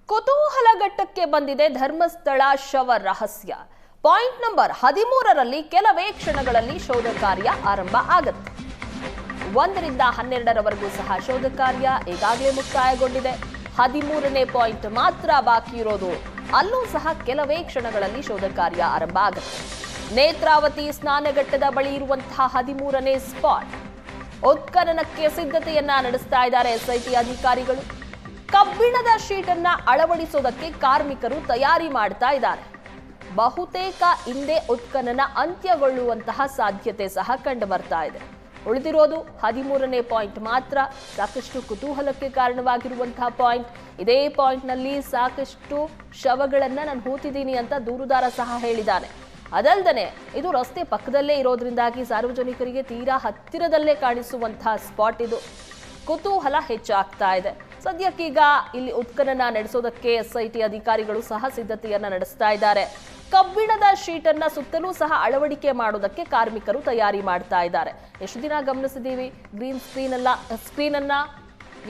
ಕುತೂಹಲ ಘಟ್ಟಕ್ಕೆ ಬಂದಿದೆ ಧರ್ಮಸ್ಥಳ ಶವ ರಹಸ್ಯ. ಪಾಯಿಂಟ್ ನಂಬರ್ 13ರಲ್ಲಿ ಕೆಲವೇ ಕ್ಷಣಗಳಲ್ಲಿ ಶೋಧ ಕಾರ್ಯ ಆರಂಭ ಆಗುತ್ತೆ. 1ರಿಂದ 12ರವರೆಗೂ ಸಹ ಶೋಧ ಕಾರ್ಯ ಈಗಾಗಲೇ ಮುಕ್ತಾಯಗೊಂಡಿದೆ. 13ನೇ ಪಾಯಿಂಟ್ ಮಾತ್ರ ಬಾಕಿ ಇರೋದು. ಅಲ್ಲೂ ಸಹ ಕೆಲವೇ ಕ್ಷಣಗಳಲ್ಲಿ ಶೋಧ ಕಾರ್ಯ ಆರಂಭ ಆಗುತ್ತೆ. ನೇತ್ರಾವತಿ ಸ್ನಾನಘಟ್ಟದ ಬಳಿ ಇರುವಂತಹ 13ನೇ ಸ್ಪಾಟ್. ಉತ್ಖನನಕ್ಕೆ ಸಿದ್ಧತೆಯನ್ನ ನಡೆಸ್ತಾ ಇದ್ದಾರೆ ಎಸ್ಐಟಿ ಅಧಿಕಾರಿಗಳು. ಕಬ್ಬಿಣದ ಶೀಟ್ ಅನ್ನ ಅಳವಡಿಸೋದಕ್ಕೆ ಕಾರ್ಮಿಕರು ತಯಾರಿ ಮಾಡ್ತಾ ಇದ್ದಾರೆ. ಬಹುತೇಕ ಇಂದೇ ಉತ್ಖನನ ಅಂತ್ಯಗೊಳ್ಳುವಂತಹ ಸಾಧ್ಯತೆ ಸಹ ಕಂಡು ಬರ್ತಾ ಇದೆ. ಉಳಿದಿರೋದು 13ನೇ ಪಾಯಿಂಟ್ ಮಾತ್ರ. ಸಾಕಷ್ಟು ಕುತೂಹಲಕ್ಕೆ ಕಾರಣವಾಗಿರುವಂತಹ ಪಾಯಿಂಟ್. ಇದೇ ಪಾಯಿಂಟ್ ನಲ್ಲಿ ಸಾಕಷ್ಟು ಶವಗಳನ್ನ ನಾನು ಹೂತಿದ್ದೀನಿ ಅಂತ ದೂರುದಾರ ಸಹ ಹೇಳಿದ್ದಾನೆ. ಅದಲ್ಲದೆ ಇದು ರಸ್ತೆ ಪಕ್ಕದಲ್ಲೇ ಇರೋದ್ರಿಂದಾಗಿ ಸಾರ್ವಜನಿಕರಿಗೆ ತೀರಾ ಹತ್ತಿರದಲ್ಲೇ ಕಾಣಿಸುವಂತಹ ಸ್ಪಾಟ್ ಇದು. ಕುತೂಹಲ ಹೆಚ್ಚಾಗ್ತಾ ಇದೆ. ಸದ್ಯಕ್ಕೀಗ ಇಲ್ಲಿ ಉತ್ಖನನ ನಡೆಸೋದಕ್ಕೆ ಎಸ್ಐಟಿ ಅಧಿಕಾರಿಗಳು ಸಹ ಸಿದ್ಧತೆಯನ್ನ ನಡೆಸ್ತಾ ಇದ್ದಾರೆ. ಕಬ್ಬಿಣದ ಶೀಟ್ ಅನ್ನ ಸುತ್ತಲೂ ಸಹ ಅಳವಡಿಕೆ ಮಾಡೋದಕ್ಕೆ ಕಾರ್ಮಿಕರು ತಯಾರಿ ಮಾಡ್ತಾ ಇದ್ದಾರೆ. ಎಷ್ಟು ದಿನ ಗಮನಿಸಿದೀವಿ, ಗ್ರೀನ್ ಸ್ಕ್ರೀನ್ ಅನ್ನ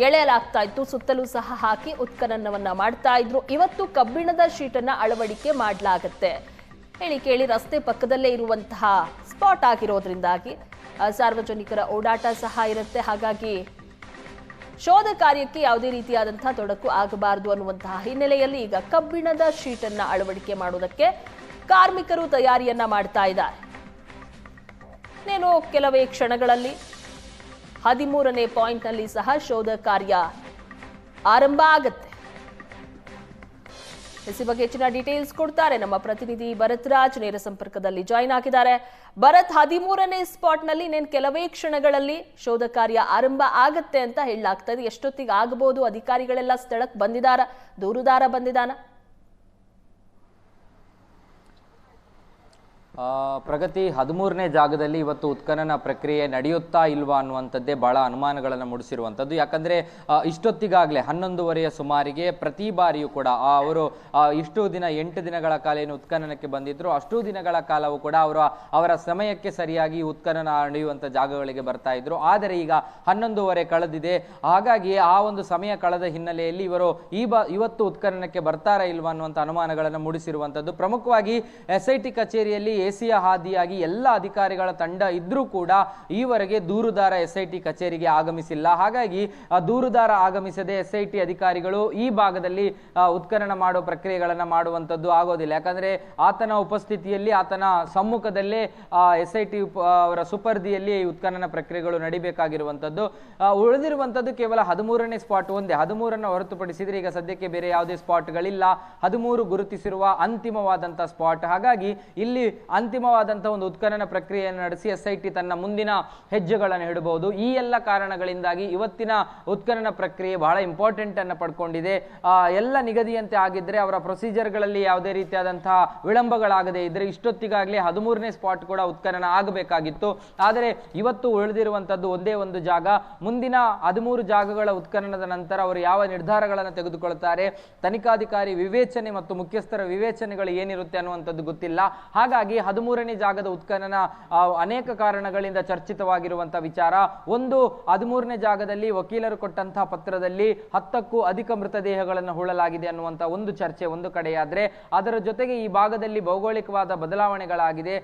ಎಳೆಯಲಾಗ್ತಾ ಇತ್ತು, ಸುತ್ತಲೂ ಸಹ ಹಾಕಿ ಉತ್ಖನನವನ್ನ ಮಾಡ್ತಾ ಇದ್ರು. ಇವತ್ತು ಕಬ್ಬಿಣದ ಶೀಟ್ ಅನ್ನ ಅಳವಡಿಕೆ ಮಾಡಲಾಗುತ್ತೆ. ಹೇಳಿ ಕೇಳಿ ರಸ್ತೆ ಪಕ್ಕದಲ್ಲೇ ಇರುವಂತಹ ಸ್ಪಾಟ್ ಆಗಿರೋದ್ರಿಂದಾಗಿ ಸಾರ್ವಜನಿಕರ ಓಡಾಟ ಸಹ ಇರುತ್ತೆ. ಹಾಗಾಗಿ ಶೋಧ ಕಾರ್ಯಕ್ಕೆ ಯಾವುದೇ ರೀತಿಯಾದಂತಹ ತೊಡಕು ಆಗಬಾರದು ಅನ್ನುವಂತಹ ಹಿನ್ನೆಲೆಯಲ್ಲಿ ಈಗ ಕಬ್ಬಿಣದ ಶೀಟ್ ಅನ್ನ ಅಳವಡಿಕೆ ಮಾಡೋದಕ್ಕೆ ಕಾರ್ಮಿಕರು ತಯಾರಿಯನ್ನ ಮಾಡ್ತಾ ಇದ್ದಾರೆ. ಕೆಲವೇ ಕ್ಷಣಗಳಲ್ಲಿ 13ನೇ ಪಾಯಿಂಟ್ ನಲ್ಲಿ ಸಹ ಶೋಧ ಕಾರ್ಯ ಆರಂಭ ಆಗುತ್ತೆ. ಈ ಬಗ್ಗೆ ಹೆಚ್ಚಿನ ಡೀಟೇಲ್ಸ್ ಕೊಡ್ತಾರೆ ನಮ್ಮ ಪ್ರತಿನಿಧಿ ಭರತ್ ರಾಜ್, ನೇರ ಸಂಪರ್ಕದಲ್ಲಿ ಜಾಯಿನ್ ಆಗಿದ್ದಾರೆ. ಭರತ್, 13ನೇ ಸ್ಪಾಟ್ ನಲ್ಲಿ ಕೆಲವೇ ಕ್ಷಣಗಳಲ್ಲಿ ಶೋಧ ಕಾರ್ಯ ಆರಂಭ ಆಗತ್ತೆ ಅಂತ ಹೇಳಲಾಗ್ತಾ ಇದೆ. ಎಷ್ಟೊತ್ತಿಗೆ ಆಗಬಹುದು? ಅಧಿಕಾರಿಗಳೆಲ್ಲ ಸ್ಥಳಕ್ಕೆ ಬಂದಿದ್ದಾರಾ? ದೂರುದಾರ ಬಂದಿದ್ದಾನ? ಪ್ರಗತಿ, 13ನೇ ಜಾಗದಲ್ಲಿ ಇವತ್ತು ಉತ್ಖನನ ಪ್ರಕ್ರಿಯೆ ನಡೆಯುತ್ತಾ ಇಲ್ವಾ ಅನ್ನುವಂಥದ್ದೇ ಬಹಳ ಅನುಮಾನಗಳನ್ನು ಮೂಡಿಸಿರುವಂಥದ್ದು. ಯಾಕಂದರೆ ಇಷ್ಟೊತ್ತಿಗಾಗಲೇ 11:30ಯ ಸುಮಾರಿಗೆ ಪ್ರತಿ ಬಾರಿಯೂ ಕೂಡ ಅವರು ಇಷ್ಟು ದಿನ 8 ದಿನಗಳ ಕಾಲ ಏನು ಉತ್ಖನನಕ್ಕೆ ಬಂದಿದ್ರು, ಅಷ್ಟು ದಿನಗಳ ಕಾಲವೂ ಕೂಡ ಅವರ ಸಮಯಕ್ಕೆ ಸರಿಯಾಗಿ ಉತ್ಖನನ ನಡೆಯುವಂಥ ಜಾಗಗಳಿಗೆ ಬರ್ತಾ ಇದ್ರು. ಆದರೆ ಈಗ 11:30 ಕಳೆದಿದೆ. ಹಾಗಾಗಿ ಆ ಒಂದು ಸಮಯ ಕಳೆದ ಹಿನ್ನೆಲೆಯಲ್ಲಿ ಇವರು ಇವತ್ತು ಉತ್ಖನನಕ್ಕೆ ಬರ್ತಾರಾ ಇಲ್ವಾ ಅನ್ನುವಂಥ ಅನುಮಾನಗಳನ್ನು ಮೂಡಿಸಿರುವಂಥದ್ದು. ಪ್ರಮುಖವಾಗಿ ಎಸ್ಐಟಿ ಕಚೇರಿಯಲ್ಲಿ ಎಸಿಯ ಹಾದಿಯಾಗಿ ಎಲ್ಲ ಅಧಿಕಾರಿಗಳ ತಂಡ ಇದ್ರೂ ಕೂಡ ಈವರೆಗೆ ದೂರುದಾರ ಎಸ್ಐಟಿ ಕಚೇರಿಗೆ ಆಗಮಿಸಿಲ್ಲ. ಹಾಗಾಗಿ ದೂರುದಾರ ಆಗಮಿಸದೆ ಎಸ್ಐಟಿ ಅಧಿಕಾರಿಗಳು ಈ ಭಾಗದಲ್ಲಿ ಉತ್ಖನನ ಮಾಡುವ ಪ್ರಕ್ರಿಯೆಗಳನ್ನು ಮಾಡುವಂಥದ್ದು ಆಗೋದಿಲ್ಲ. ಯಾಕಂದ್ರೆ ಆತನ ಉಪಸ್ಥಿತಿಯಲ್ಲಿ, ಆತನ ಸಮ್ಮುಖದಲ್ಲೇ ಎಸ್ಐಟಿ ಅವರ ಸುಪರ್ದಿಯಲ್ಲಿ ಉತ್ಖನನ ಪ್ರಕ್ರಿಯೆಗಳು ನಡಿಬೇಕಾಗಿರುವಂಥದ್ದು. ಉಳಿದಿರುವಂಥದ್ದು ಕೇವಲ 13ನೇ ಸ್ಪಾಟ್ ಒಂದೇ. 13ಅನ್ನು ಹೊರತುಪಡಿಸಿದ್ರೆ ಈಗ ಸದ್ಯಕ್ಕೆ ಬೇರೆ ಯಾವುದೇ ಸ್ಪಾಟ್ಗಳಿಲ್ಲ. 13 ಗುರುತಿಸಿರುವ ಅಂತಿಮವಾದಂತಹ ಸ್ಪಾಟ್. ಹಾಗಾಗಿ ಇಲ್ಲಿ ಅಂತಿಮವಾದಂತಹ ಒಂದು ಉತ್ಖನನ ಪ್ರಕ್ರಿಯೆಯನ್ನು ನಡೆಸಿ ಎಸ್ಐಟಿ ತನ್ನ ಮುಂದಿನ ಹೆಜ್ಜೆಗಳನ್ನು ಇಡಬಹುದು. ಈ ಎಲ್ಲ ಕಾರಣಗಳಿಂದಾಗಿ ಇವತ್ತಿನ ಉತ್ಖನನ ಪ್ರಕ್ರಿಯೆ ಬಹಳ ಇಂಪಾರ್ಟೆಂಟ್ ಅನ್ನು ಪಡ್ಕೊಂಡಿದೆ. ಎಲ್ಲ ನಿಗದಿಯಂತೆ ಆಗಿದ್ರೆ, ಅವರ ಪ್ರೊಸೀಜರ್ಗಳಲ್ಲಿ ಯಾವುದೇ ರೀತಿಯಾದಂತಹ ವಿಳಂಬಗಳಾಗದೇ ಇದ್ರೆ ಇಷ್ಟೊತ್ತಿಗಾಗಲೇ 13ನೇ ಸ್ಪಾಟ್ ಕೂಡ ಉತ್ಖನನ ಆಗಬೇಕಾಗಿತ್ತು. ಆದರೆ ಇವತ್ತು ಉಳಿದಿರುವಂತದ್ದು ಒಂದೇ ಒಂದು ಜಾಗ. ಮುಂದಿನ 13 ಜಾಗಗಳ ಉತ್ಖನನದ ನಂತರ ಅವರು ಯಾವ ನಿರ್ಧಾರಗಳನ್ನು ತೆಗೆದುಕೊಳ್ತಾರೆ, ತನಿಖಾಧಿಕಾರಿ ವಿವೇಚನೆ ಮತ್ತು ಮುಖ್ಯಸ್ಥರ ವಿವೇಚನೆಗಳು ಏನಿರುತ್ತೆ ಅನ್ನುವಂಥದ್ದು ಗೊತ್ತಿಲ್ಲ. ಹಾಗಾಗಿ 13ನೇ ಜಾಗದ ಉತ್ಖನನ ಅನೇಕ ಕಾರಣಗಳಿಂದ ಚರ್ಚಿತವಾಗಿರುವಂತಹ ವಿಚಾರ. ಒಂದು, 13ನೇ ಜಾಗದಲ್ಲಿ ವಕೀಲರು ಕೊಟ್ಟಂತಹ ಪತ್ರದಲ್ಲಿ 10ಕ್ಕೂ ಅಧಿಕ ಮೃತದೇಹಗಳನ್ನು ಹೂಳಲಾಗಿದೆ ಅನ್ನುವಂತಹ ಒಂದು ಚರ್ಚೆ ಒಂದು ಕಡೆಯಾದ್ರೆ, ಅದರ ಜೊತೆಗೆ ಈ ಭಾಗದಲ್ಲಿ ಭೌಗೋಳಿಕವಾದ ಬದಲಾವಣೆಗಳಾಗಿದೆ.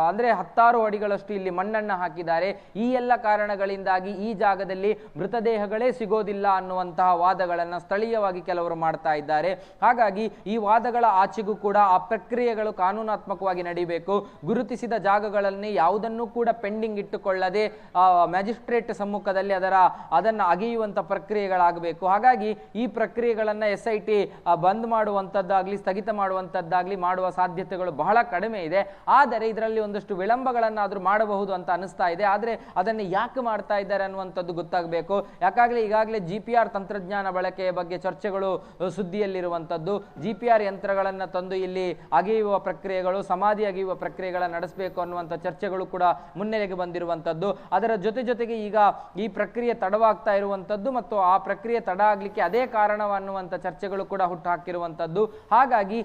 ಅಂದ್ರೆ 10 ಅಡಿಗಳಷ್ಟು ಇಲ್ಲಿ ಮಣ್ಣನ್ನು ಹಾಕಿದ್ದಾರೆ. ಈ ಎಲ್ಲ ಕಾರಣಗಳಿಂದಾಗಿ ಈ ಜಾಗದಲ್ಲಿ ಮೃತದೇಹಗಳೇ ಸಿಗೋದಿಲ್ಲ ಅನ್ನುವಂತಹ ವಾದಗಳನ್ನ ಸ್ಥಳೀಯವಾಗಿ ಕೆಲವರು ಮಾಡ್ತಾ ಇದ್ದಾರೆ. ಹಾಗಾಗಿ ಈ ವಾದಗಳ ಆಚೆಗೂ ಕೂಡ ಆ ಪ್ರಕ್ರಿಯೆಗಳು ಕಾನೂನಾತ್ಮಕವಾಗಿ ನಡೀಬೇಕು. ಗುರುತಿಸಿದ ಜಾಗಗಳಲ್ಲಿ ಯಾವುದನ್ನು ಕೂಡ ಪೆಂಡಿಂಗ್ ಇಟ್ಟುಕೊಳ್ಳದೆ ಮ್ಯಾಜಿಸ್ಟ್ರೇಟ್ ಸಮ್ಮುಖದಲ್ಲಿ ಅದನ್ನು ಅಗೆಯುವಂತ ಪ್ರಕ್ರಿಯೆಗಳಾಗಬೇಕು. ಹಾಗಾಗಿ ಈ ಪ್ರಕ್ರಿಯೆಗಳನ್ನ ಎಸ್ಐಟಿ ಬಂದ್ ಮಾಡುವಂತದ್ದಾಗ್ಲಿ ಸ್ಥಗಿತ ಮಾಡುವಂತದ್ದಾಗ್ಲಿ ಮಾಡುವ ಸಾಧ್ಯತೆಗಳು ಬಹಳ ಕಡಿಮೆ ಇದೆ. ಆದರೆ ಇದರಲ್ಲಿ ಒಂದಷ್ಟು ವಿಳಂಬಗಳನ್ನಾದ್ರೂ ಮಾಡಬಹುದು ಅಂತ ಅನಿಸ್ತಾ ಇದೆ. ಆದ್ರೆ ಅದನ್ನು ಯಾಕೆ ಮಾಡ್ತಾ ಇದ್ದಾರೆ ಅನ್ನುವಂಥದ್ದು ಗೊತ್ತಾಗಬೇಕು. ಈಗಾಗಲೇ GPR ತಂತ್ರಜ್ಞಾನ ಬಳಕೆಯ ಬಗ್ಗೆ ಚರ್ಚೆಗಳು ಸುದ್ದಿಯಲ್ಲಿರುವಂತದ್ದು. GPR ಯಂತ್ರಗಳನ್ನ ತಂದು ಇಲ್ಲಿ ಅಗೆಯುವ ಪ್ರಕ್ರಿಯೆಗಳು, ಸಮ ಸಮಾಧಿ ಅಗೆಯುವ ಪ್ರಕ್ರಿಯೆಗಳನ್ನು ನಡೆಸಬೇಕು ಅನ್ನುವಂಥ ಚರ್ಚೆಗಳು ಕೂಡ ಮುನ್ನೆಲೆಗೆ ಬಂದಿರುವಂಥದ್ದು. ಅದರ ಜೊತೆಗೆ ಈಗ ಈ ಪ್ರಕ್ರಿಯೆ ತಡವಾಗ್ತಾ ಇರುವಂಥದ್ದು ಮತ್ತು ಆ ಪ್ರಕ್ರಿಯೆ ತಡ ಆಗ್ಲಿಕ್ಕೆ ಅದೇ ಕಾರಣವನ್ನುವಂಥ ಚರ್ಚೆಗಳು ಕೂಡ ಹುಟ್ಟುಹಾಕಿರುವಂಥದ್ದು. ಹಾಗಾಗಿ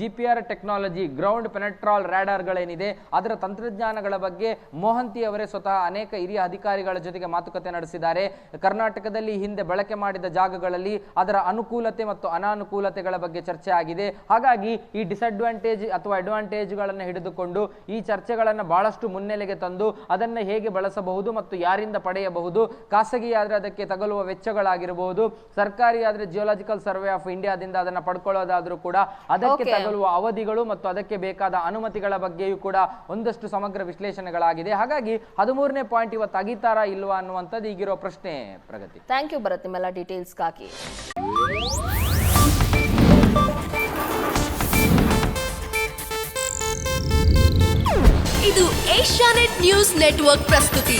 ಜಿಪಿಆರ್ ಟೆಕ್ನಾಲಜಿ, ಗ್ರೌಂಡ್ ಪೆನೆಟ್ರಾಲ್ ರಾಡಾರ್ಗಳೇನಿದೆ ಅದರ ತಂತ್ರಜ್ಞಾನಗಳ ಬಗ್ಗೆ ಮೋಹಂತಿ ಅವರೇ ಸ್ವತಃ ಅನೇಕ ಹಿರಿಯ ಅಧಿಕಾರಿಗಳ ಜೊತೆಗೆ ಮಾತುಕತೆ ನಡೆಸಿದ್ದಾರೆ. ಕರ್ನಾಟಕದಲ್ಲಿ ಹಿಂದೆ ಬಳಕೆ ಮಾಡಿದ ಜಾಗಗಳಲ್ಲಿ ಅದರ ಅನುಕೂಲತೆ ಮತ್ತು ಅನಾನುಕೂಲತೆಗಳ ಬಗ್ಗೆ ಚರ್ಚೆ ಆಗಿದೆ. ಹಾಗಾಗಿ ಈ ಡಿಸ್ಅಡ್ವಾಂಟೇಜ್ ಅಥವಾ ಅಡ್ವಾಂಟೇಜ್ಗಳನ್ನು ಹಿಡಿದುಕೊಂಡು ಈ ಚರ್ಚೆಗಳನ್ನು ಬಹಳಷ್ಟು ಮುನ್ನೆಲೆಗೆ ತಂದು ಅದನ್ನು ಹೇಗೆ ಬಳಸಬಹುದು ಮತ್ತು ಯಾರಿಂದ ಪಡೆಯಬಹುದು, ಖಾಸಗಿಯಾದರೆ ಅದಕ್ಕೆ ತಗಲುವ ವೆಚ್ಚಗಳಾಗಿರಬಹುದು, ಸರ್ಕಾರಿ ಆದ್ರೆ ಜಿಯೋಲಾಜಿಕಲ್ ಸರ್ವೆ ಆಫ್ ಇಂಡಿಯಾದಿಂದ ಅದನ್ನ ಪಡ್ಕೊಳ್ಳೋದಾದ್ರೂ ಕೂಡ ಅದಕ್ಕೆ ತಗಲುವ ಅವಧಿಗಳು ಮತ್ತು ಅದಕ್ಕೆ ಬೇಕಾದ ಅನುಮತಿಗಳ ಬಗ್ಗೆಯೂ ಕೂಡ ಒಂದಷ್ಟು ಸಮಗ್ರ ವಿಶ್ಲೇಷಣೆಗಳಾಗಿದೆ. ಹಾಗಾಗಿ 13ನೇ ಪಾಯಿಂಟ್ ಇವತ್ತು ಅಗಿತಾರಾ ಇಲ್ವಾ ಅನ್ನುವಂಥದ್ದು ಈಗಿರೋ ಪ್ರಶ್ನೆ. ಪ್ರಗತಿ, ಥ್ಯಾಂಕ್ ಯು ಭರತ್ ನಿಮ್ಮೆಲ್ಲ ಡೀಟೇಲ್ಸ್ಗಾಗಿ. ಇದು ಏಷ್ಯಾನೆಟ್ ನ್ಯೂಸ್ ನೆಟ್ವರ್ಕ್ ಪ್ರಸ್ತುತಿ.